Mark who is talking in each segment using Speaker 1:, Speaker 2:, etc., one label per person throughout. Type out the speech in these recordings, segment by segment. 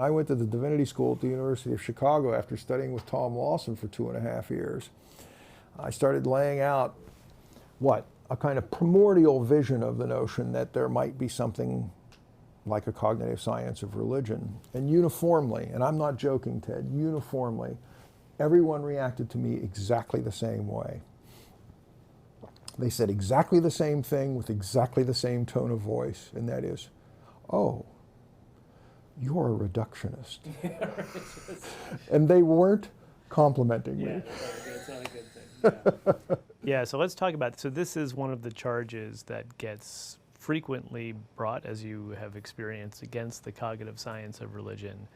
Speaker 1: I went to the divinity school at the University of Chicago after studying with Tom Lawson for 2.5 years. I started laying out a kind of primordial vision of the notion that there might be something like a cognitive science of religion. And uniformly, and I'm not joking, Ted, uniformly, everyone reacted to me exactly the same way. They said exactly the same thing with exactly the same tone of voice, and that is, oh, you're a reductionist. And they weren't complimenting me.
Speaker 2: That's not a good thing. Yeah, so let's talk about, so this is one of the charges that gets frequently brought, as you have experienced, against the cognitive science of religion,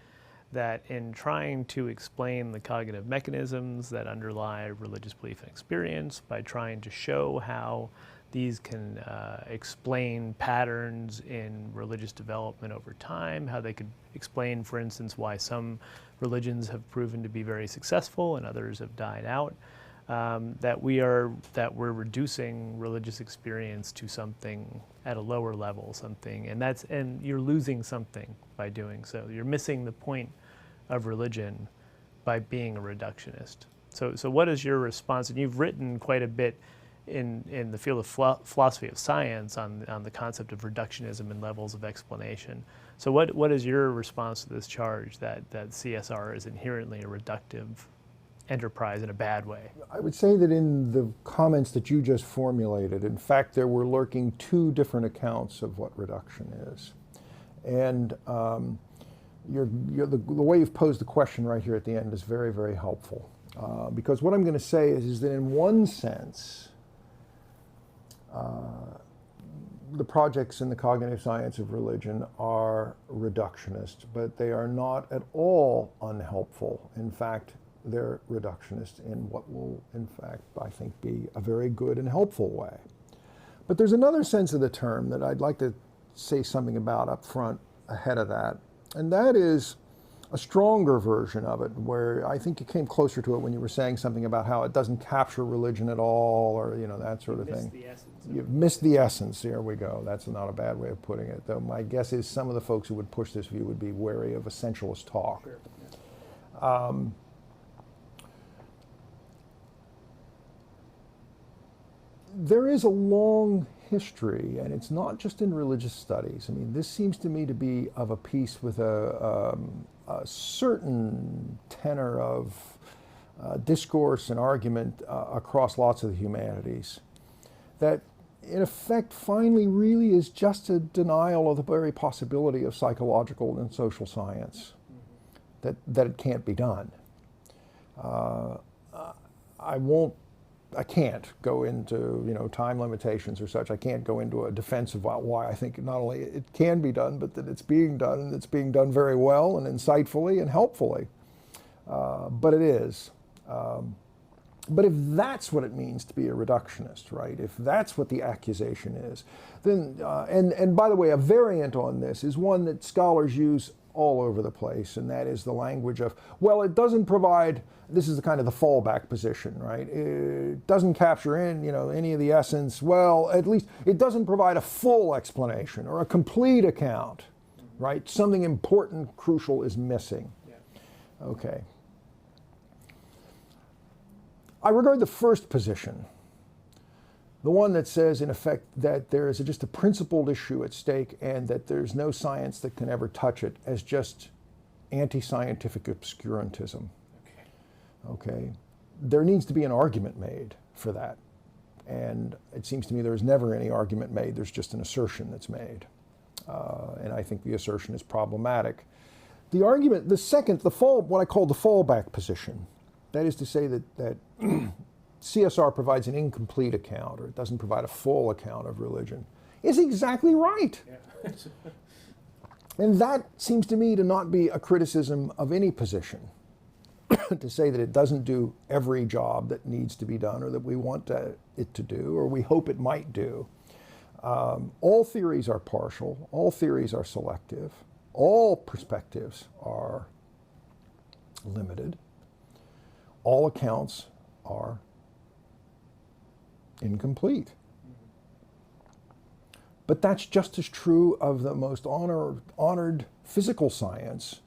Speaker 2: that in trying to explain the cognitive mechanisms that underlie religious belief and experience, by trying to show how these can explain patterns in religious development over time, how they could explain, for instance, why some religions have proven to be very successful and others have died out, that we're reducing religious experience to something at a lower level, and you're losing something by doing so. You're missing the point of religion by being a reductionist. So what is your response? And you've written quite a bit in the field of philosophy of science on the concept of reductionism and levels of explanation. So what is your response to this charge that CSR is inherently a reductive enterprise in a bad way?
Speaker 1: I would say that in the comments that you just formulated, in fact, there were lurking two different accounts of what reduction is. And the way you've posed the question right here at the end is very, very helpful. Because what I'm going to say is that in one sense, the projects in the cognitive science of religion are reductionist, but they are not at all unhelpful. In fact, they're reductionist in what will, in fact, I think, be a very good and helpful way. But there's another sense of the term that I'd like to say something about up front ahead of that, and that is a stronger version of it, where I think you came closer to it when you were saying something about how it doesn't capture religion at all, or that sort of thing. You've missed the essence. There we go. That's not a bad way of putting it, though my guess is some of the folks who would push this view would be wary of essentialist talk. Sure. There is a long history, and it's not just in religious studies. I mean, this seems to me to be of a piece with a certain tenor of discourse and argument across lots of the humanities, that in effect finally really is just a denial of the very possibility of psychological and social science, that it can't be done. I can't go into time limitations or such. I can't go into a defense of why I think not only it can be done, but that it's being done, and it's being done very well and insightfully and helpfully. But it is. But if that's what it means to be a reductionist, right? If that's what the accusation is, then and by the way, a variant on this is one that scholars use all over the place, and that is the language of, well, it doesn't provide. This is the kind of the fallback position, right? It doesn't capture any of the essence. Well, at least it doesn't provide a full explanation or a complete account, right? Something important, crucial is missing. Yeah. Okay. I regard the first position, the one that says, in effect, that there is just a principled issue at stake and that there's no science that can ever touch it, as just anti-scientific obscurantism. Okay, there needs to be an argument made for that, and it seems to me there's never any argument made. There's just an assertion that's made, and I think the assertion is problematic. The argument, what I call the fallback position, that is to say that CSR provides an incomplete account, or it doesn't provide a full account of religion, is exactly right. Yeah. And that seems to me to not be a criticism of any position. To say that it doesn't do every job that needs to be done, or that we want it to do, or we hope it might do. All theories are partial, all theories are selective, all perspectives are limited, all accounts are incomplete. But that's just as true of the most honored physical science,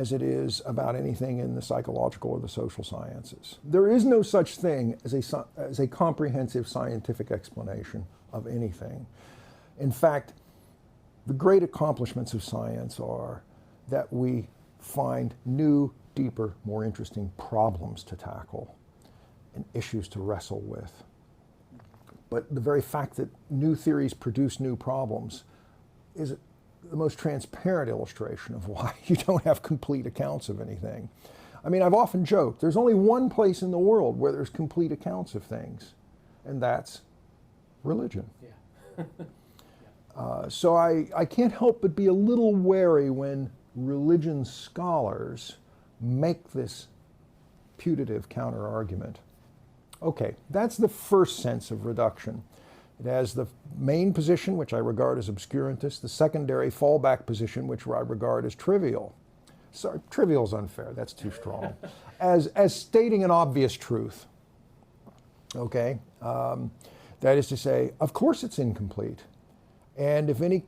Speaker 1: as it is about anything in the psychological or the social sciences. There is no such thing as a comprehensive scientific explanation of anything. In fact, the great accomplishments of science are that we find new, deeper, more interesting problems to tackle and issues to wrestle with. But the very fact that new theories produce new problems is the most transparent illustration of why you don't have complete accounts of anything. I mean, I've often joked, there's only one place in the world where there's complete accounts of things, and that's religion.
Speaker 2: Yeah.
Speaker 1: So I can't help but be a little wary when religion scholars make this putative counter-argument. Okay, that's the first sense of reduction. It has the main position, which I regard as obscurantist, the secondary fallback position, which I regard as trivial. Sorry, trivial is unfair, that's too strong. As stating an obvious truth. Okay, that is to say, of course it's incomplete. And if any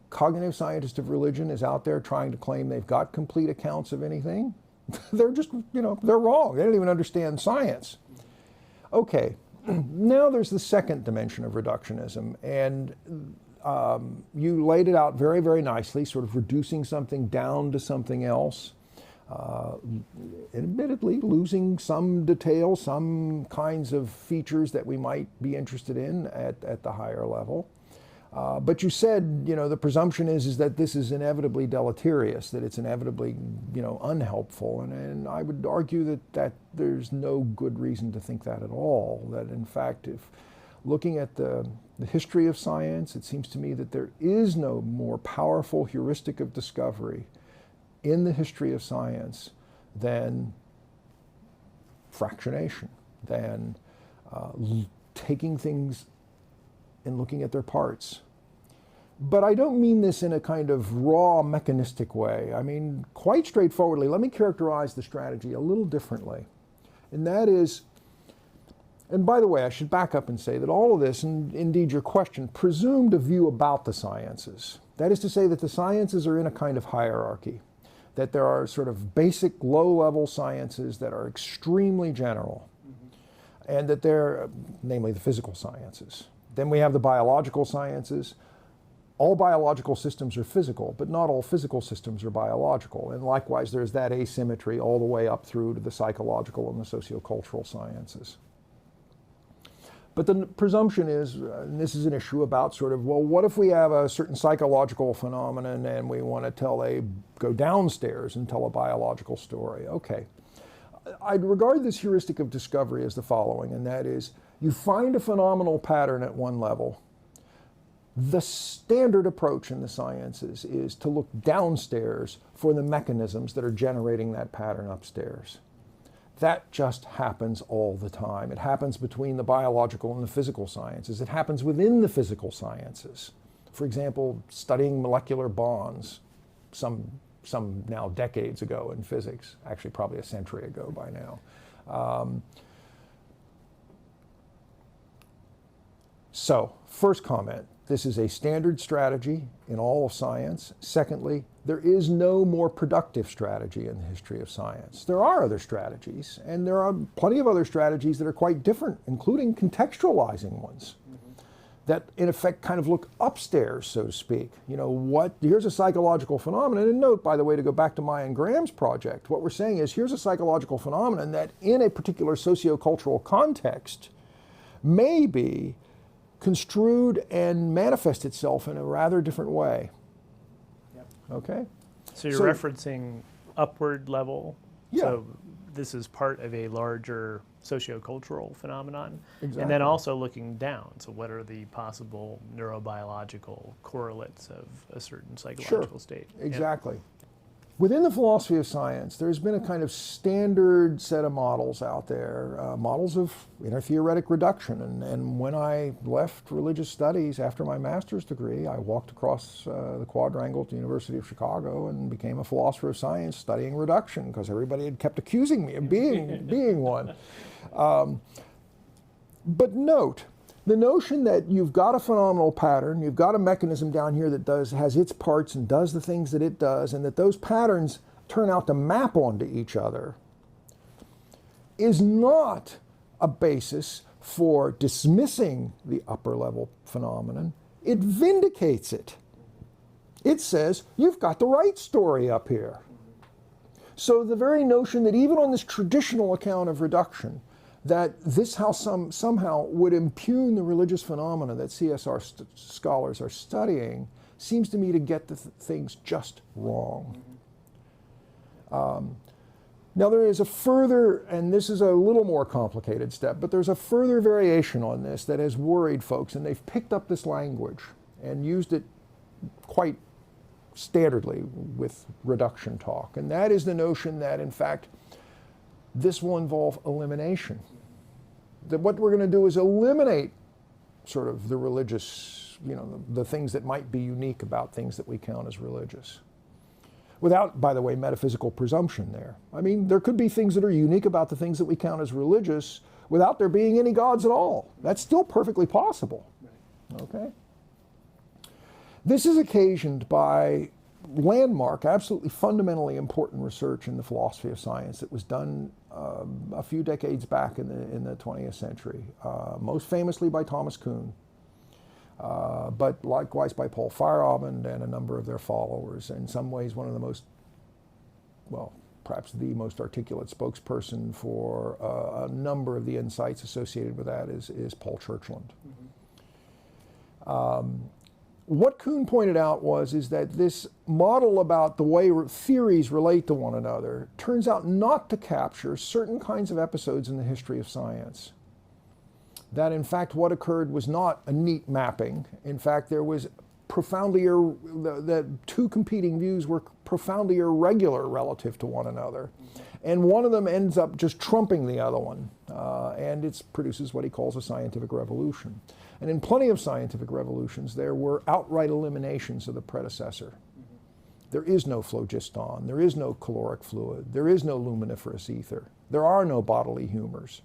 Speaker 1: cognitive scientist of religion is out there trying to claim they've got complete accounts of anything, they're just, they're wrong. They don't even understand science. Okay, now there's the second dimension of reductionism, and you laid it out very, very nicely, sort of reducing something down to something else, admittedly losing some detail, some kinds of features that we might be interested in at the higher level. But you said, the presumption is that this is inevitably deleterious, that it's inevitably, unhelpful. And I would argue that there's no good reason to think that at all. That in fact, if looking at the history of science, it seems to me that there is no more powerful heuristic of discovery in the history of science than fractionation, than taking things and looking at their parts. But I don't mean this in a kind of raw, mechanistic way. I mean, quite straightforwardly, let me characterize the strategy a little differently. And that is, and by the way, I should back up and say that all of this, and indeed your question, presumed a view about the sciences. That is to say that the sciences are in a kind of hierarchy, that there are sort of basic low-level sciences that are extremely general, and that they're, namely the physical sciences. Then we have the biological sciences. All biological systems are physical, but not all physical systems are biological. And likewise, there's that asymmetry all the way up through to the psychological and the sociocultural sciences. But the presumption is, and this is an issue about sort of, well, what if we have a certain psychological phenomenon and we want to go downstairs and tell a biological story? Okay. I'd regard this heuristic of discovery as the following, and that is, you find a phenomenal pattern at one level. The standard approach in the sciences is to look downstairs for the mechanisms that are generating that pattern upstairs. That just happens all the time. It happens between the biological and the physical sciences. It happens within the physical sciences. For example, studying molecular bonds some now decades ago in physics, actually probably a century ago by now. So, first comment, this is a standard strategy in all of science. Secondly, there is no more productive strategy in the history of science. There are other strategies, and there are plenty of other strategies that are quite different, including contextualizing ones, that in effect kind of look upstairs, so to speak. Here's a psychological phenomenon, and note, by the way, to go back to Maya and Graham's project, what we're saying is here's a psychological phenomenon that in a particular sociocultural context may be construed and manifest itself in a rather different way.
Speaker 2: Yep.
Speaker 1: Okay?
Speaker 2: So you're referencing upward level.
Speaker 1: Yeah.
Speaker 2: So this is part of a larger sociocultural phenomenon.
Speaker 1: Exactly.
Speaker 2: And then also looking down. So what are the possible neurobiological correlates of a certain psychological state?
Speaker 1: Exactly. Within the philosophy of science, there's been a kind of standard set of models out there, models of inner theoretic reduction. And when I left religious studies after my master's degree, I walked across the quadrangle at the University of Chicago and became a philosopher of science studying reduction because everybody had kept accusing me of being one. But note, the notion that you've got a phenomenal pattern, you've got a mechanism down here that has its parts and does the things that it does, and that those patterns turn out to map onto each other is not a basis for dismissing the upper level phenomenon. It vindicates it. It says, you've got the right story up here. So the very notion that even on this traditional account of reduction, that this somehow would impugn the religious phenomena that CSR scholars are studying seems to me to get the things just wrong. Now there is a further, and this is a little more complicated step, but there's a further variation on this that has worried folks, and they've picked up this language and used it quite standardly with reduction talk. And that is the notion that, in fact, this will involve elimination. That what we're going to do is eliminate sort of the religious, the things that might be unique about things that we count as religious. Without, by the way, metaphysical presumption there. I mean, there could be things that are unique about the things that we count as religious without there being any gods at all. That's still perfectly possible. Okay? This is occasioned by landmark, absolutely fundamentally important research in the philosophy of science that was done a few decades back in the 20th century, most famously by Thomas Kuhn, but likewise by Paul Feyerabend and a number of their followers. In some ways, one of the most, well, perhaps the most articulate spokesperson for a number of the insights associated with that is Paul Churchland. What Kuhn pointed out is that this model about the way theories relate to one another turns out not to capture certain kinds of episodes in the history of science. That in fact what occurred was not a neat mapping. In fact, there was the two competing views were profoundly irregular relative to one another. And one of them ends up just trumping the other one. And it produces what he calls a scientific revolution. And in plenty of scientific revolutions, there were outright eliminations of the predecessor. There is no phlogiston, there is no caloric fluid, there is no luminiferous ether, there are no bodily humors.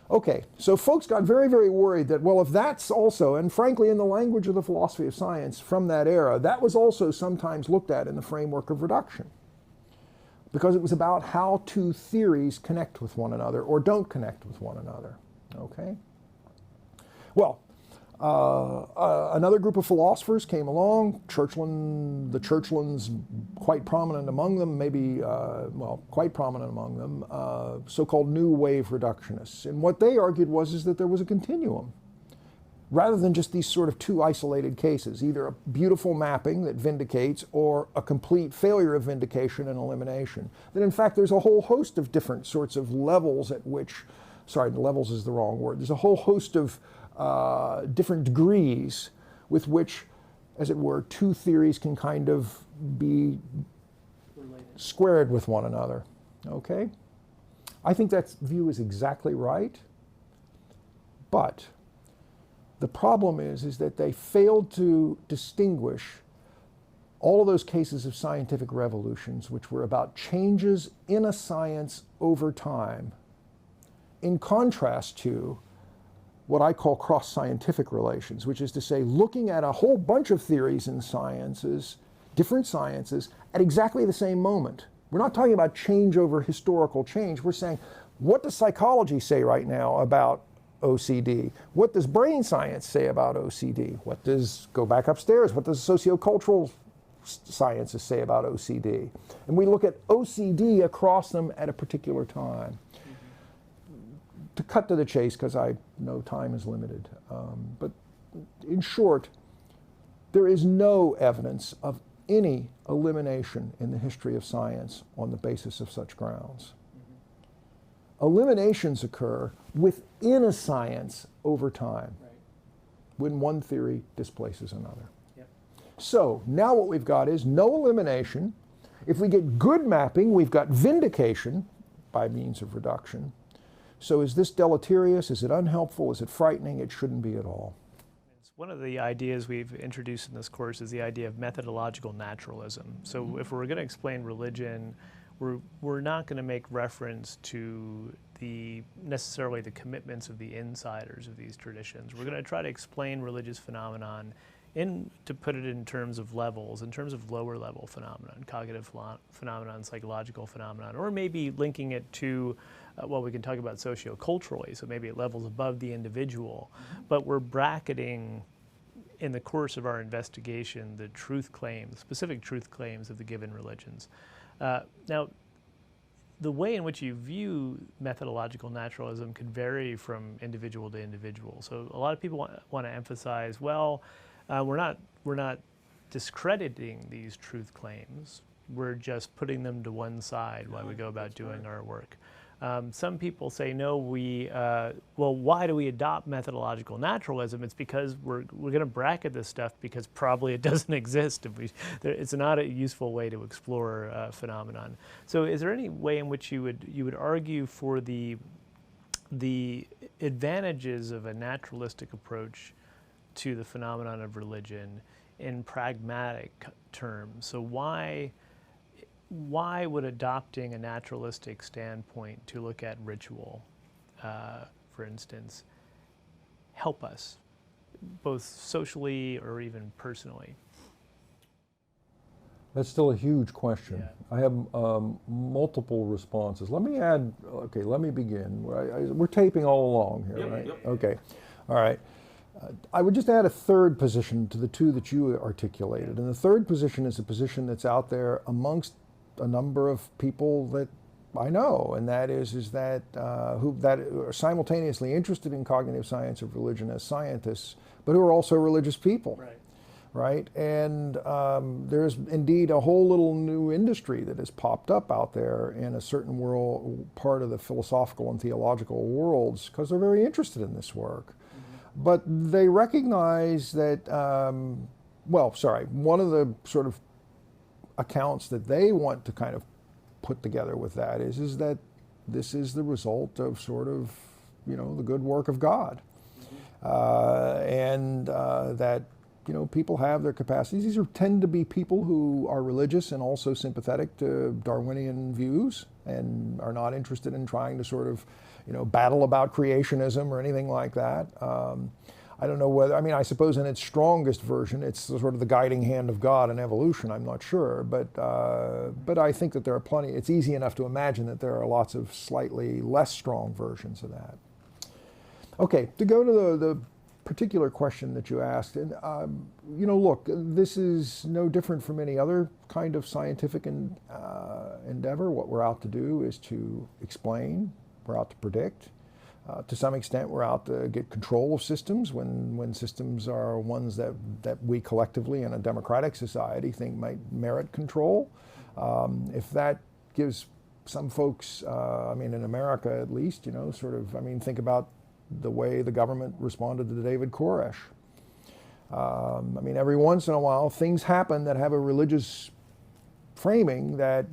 Speaker 1: Okay, so folks got very, very worried that, well, if that's also, and frankly in the language of the philosophy of science from that era, that was also sometimes looked at in the framework of reduction. Because it was about how two theories connect with one another or don't connect with one another, okay? Well, another group of philosophers came along, the Churchlands quite prominent among them, maybe, quite prominent among them, so-called New Wave reductionists. And what they argued is that there was a continuum, rather than just these sort of two isolated cases, either a beautiful mapping that vindicates or a complete failure of vindication and elimination. That in fact there's a whole host of different sorts of levels at which, levels is the wrong word, there's a whole host of different degrees with which, as it were, two theories can kind of be squared with one another. Okay? I think that view is exactly right, but the problem is that they failed to distinguish all of those cases of scientific revolutions which were about changes in a science over time, in contrast to what I call cross-scientific relations, which is to say looking at a whole bunch of theories in sciences, different sciences, at exactly the same moment. We're not talking about change over historical change. We're saying, what does psychology say right now about OCD? What does brain science say about OCD? Go back upstairs, what does sociocultural sciences say about OCD? And we look at OCD across them at a particular time. To cut to the chase, because I know time is limited, but in short, there is no evidence of any elimination in the history of science on the basis of such grounds. Eliminations occur within a science over time, when one theory displaces another. Yep. So now what we've got is no elimination. If we get good mapping, we've got vindication by means of reduction. So is this deleterious? Is it unhelpful? Is it frightening? It shouldn't be at all.
Speaker 2: One of the ideas we've introduced in this course is the idea of methodological naturalism. So if we're going to explain religion, we're not going to make reference to necessarily the commitments of the insiders of these traditions. We're going to try to explain religious phenomenon to put it in terms of levels, in terms of lower level phenomenon, cognitive phenomenon, psychological phenomenon, or maybe linking it to, well, we can talk about socioculturally, so maybe it levels above the individual, but we're bracketing in the course of our investigation the truth claims, specific truth claims of the given religions. Now, the way in which you view methodological naturalism could vary from individual to individual. So a lot of people want to emphasize, well, we're not discrediting these truth claims. We're just putting them to one side while we go about doing our work. Some people say, no, well, why do we adopt methodological naturalism? It's because we're going to bracket this stuff because probably it doesn't exist. It's not a useful way to explore a phenomenon. So is there any way in which you would argue for the advantages of a naturalistic approach to the phenomenon of religion in pragmatic terms? So why would adopting a naturalistic standpoint to look at ritual, for instance, help us, both socially or even personally?
Speaker 1: That's still a huge question.
Speaker 2: Yeah.
Speaker 1: I have multiple responses. Let me add, okay, let me begin. We're taping all along here, right?
Speaker 3: Yep.
Speaker 1: Okay, all right. I would just add a third position to the two that you articulated. And the third position is a position that's out there amongst a number of people that I know, and that is that who are simultaneously interested in cognitive science of religion as scientists, but who are also religious people. Right? And there's indeed a whole little new industry that has popped up out there in a certain part of the philosophical and theological worlds because they're very interested in this work. But they recognize that, one of the sort of accounts that they want to kind of put together with that is that this is the result of sort of, the good work of God. And that, people have their capacities. These tend to be people who are religious and also sympathetic to Darwinian views and are not interested in trying to sort of, battle about creationism or anything like that. I don't know whether, I suppose in its strongest version, it's sort of the guiding hand of God in evolution, I'm not sure, but I think that there are plenty, it's easy enough to imagine that there are lots of slightly less strong versions of that. Okay, to go to the particular question that you asked, and look, this is no different from any other kind of scientific endeavor. What we're out to do is to explain, we're out to predict. To some extent, we're out to get control of systems when systems are ones that we collectively in a democratic society think might merit control. If that gives some folks, in America at least, think about the way the government responded to David Koresh. Every once in a while, things happen that have a religious framing that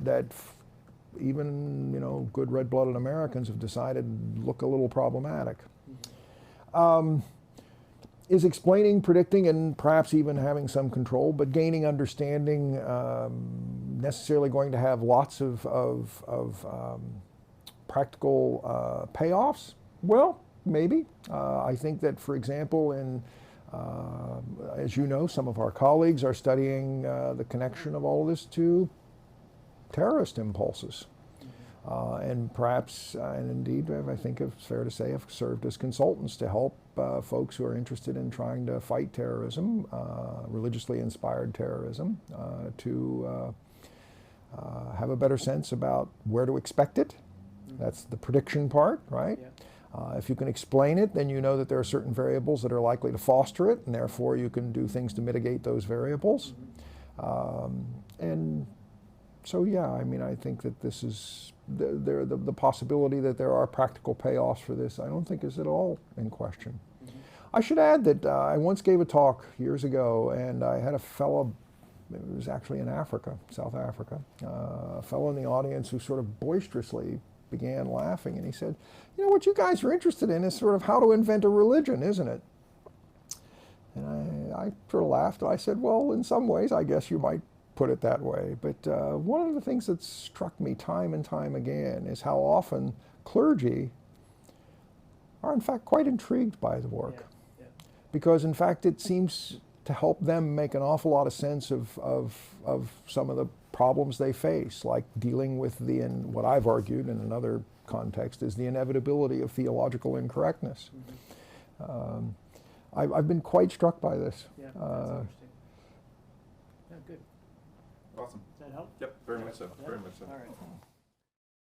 Speaker 1: even good red-blooded Americans have decided look a little problematic. Is explaining, predicting, and perhaps even having some control, but gaining understanding necessarily going to have lots of practical payoffs? Well, maybe. I think that, for example, as you know, some of our colleagues are studying the connection of all of this to terrorist impulses. And perhaps, and indeed, I think it's fair to say, have served as consultants to help folks who are interested in trying to fight terrorism, religiously inspired terrorism, to have a better sense about where to expect it. That's the prediction part, right? Yeah. If you can explain it, then you know that there are certain variables that are likely to foster it, and therefore you can do things to mitigate those variables. And so, yeah, I think that this is, the possibility that there are practical payoffs for this, I don't think is at all in question. I should add that I once gave a talk years ago, and I had a fellow, it was actually in Africa, South Africa, a fellow in the audience who sort of boisterously began laughing, and he said, what you guys are interested in is sort of how to invent a religion, isn't it? And I sort of laughed, and I said, well, in some ways, I guess you might put it that way. But one of the things that struck me time and time again is how often clergy are in fact quite intrigued by the work. Because in fact it seems to help them make an awful lot of sense of some of the problems they face, like dealing with and what I've argued in another context is the inevitability of theological incorrectness. I've been quite struck by this.
Speaker 2: Yeah, that's interesting. Yeah, good.
Speaker 3: Awesome.
Speaker 2: Does that help?
Speaker 3: Yep, very much so.
Speaker 2: Yeah?
Speaker 3: Very much so.
Speaker 2: All right.